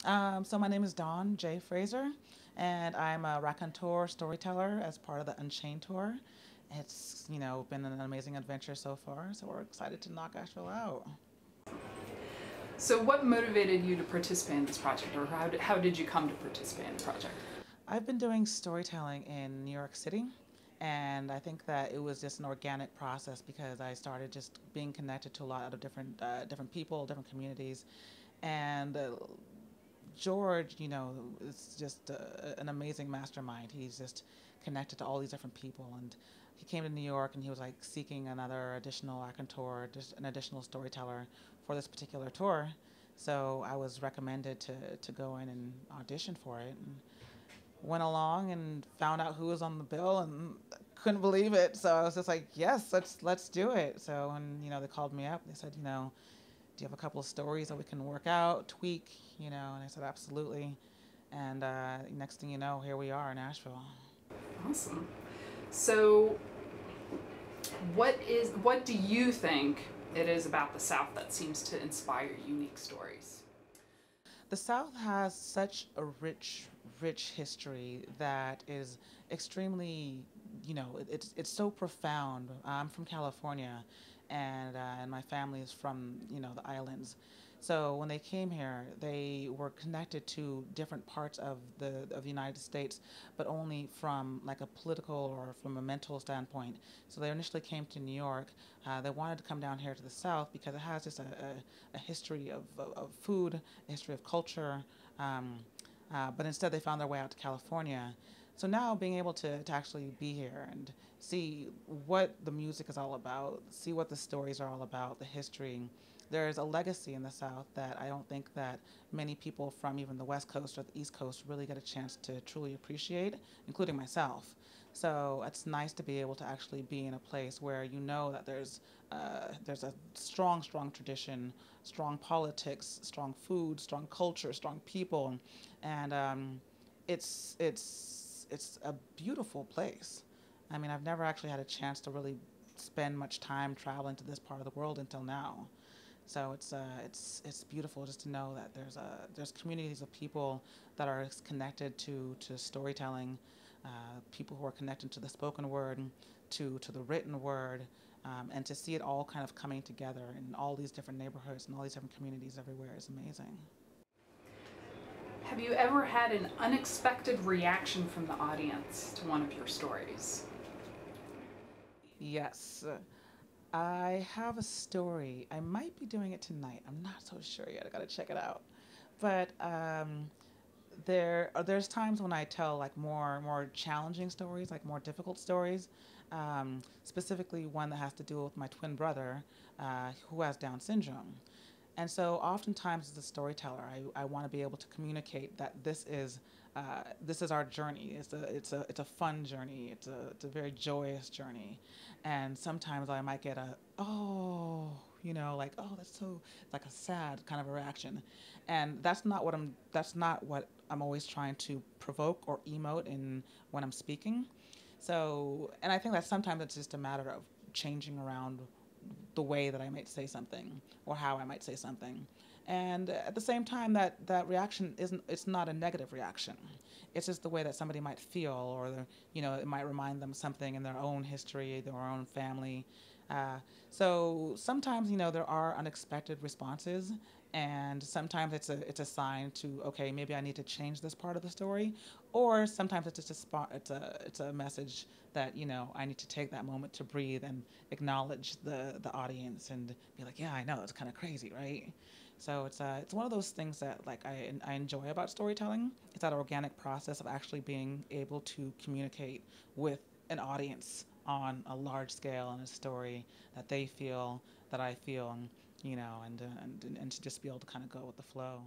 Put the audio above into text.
So my name is J Fraser, and I'm a raconteur storyteller as part of the Unchained tour. It's, been an amazing adventure so far, so we're excited to knock Asheville out. So what motivated you to participate in this project, or how did you come to participate in the project? I've been doing storytelling in New York City, and I think that it was just an organic process because I started just being connected to a lot of different people, different communities, and George, is just an amazing mastermind. He's just connected to all these different people, and he came to New York and he was like seeking another additional raconteur, just an additional storyteller for this particular tour. So I was recommended to go in and audition for it, and went along and found out who was on the bill and couldn't believe it. So I was just like, yes, let's do it. So when they called me up, they said, do you have a couple of stories that we can work out, tweak, and I said, absolutely. And next thing you know, here we are in Nashville. Awesome. So what do you think it is about the South that seems to inspire unique stories? The South has such a rich history that is extremely, it's so profound. I'm from California, and my family is from, the islands. So when they came here, they were connected to different parts of the United States, but only from like a political or from a mental standpoint. So they initially came to New York. They wanted to come down here to the South because it has just a history of food, a history of culture. But instead, they found their way out to California. So now being able to actually be here and see what the music is all about, see what the stories are all about, the history, there's a legacy in the South that I don't think that many people from even the West Coast or the East Coast really get a chance to truly appreciate, including myself. So it's nice to be able to actually be in a place where you know that there's a strong tradition, strong politics, strong food, strong culture, strong people, and it's a beautiful place. I mean, I've never actually had a chance to really spend much time traveling to this part of the world until now. So it's beautiful just to know that there's communities of people that are connected to storytelling, people who are connected to the spoken word, to the written word, and to see it all kind of coming together in all these different neighborhoods and all these different communities everywhere is amazing. Have you ever had an unexpected reaction from the audience to one of your stories? Yes. I have a story. I might be doing it tonight. I'm not so sure yet. I gotta check it out. But there's times when I tell like more challenging stories, like more difficult stories. Specifically, one that has to do with my twin brother, who has Down syndrome. And so, oftentimes, as a storyteller, I want to be able to communicate that this is our journey. It's a fun journey. It's a very joyous journey. And sometimes I might get a oh, like oh that's so like a sad kind of a reaction, and that's not what I'm always trying to provoke or emote in when I'm speaking. So, and I think that sometimes it's just a matter of changing around the way that I might say something or how I might say something. And at the same time, that reaction it's not a negative reaction. It's just the way that somebody might feel, or it might remind them something in their own history, their own family. Uh, so sometimes, there are unexpected responses, and sometimes it's a sign to, okay, maybe I need to change this part of the story, or sometimes it's just it's a message that I need to take that moment to breathe and acknowledge the audience and be like, yeah, I know it's kind of crazy, right? So it's one of those things that like I enjoy about storytelling. It's that organic process of actually being able to communicate with an audience on a large scale in a story that they feel, that I feel, and to just be able to kind of go with the flow.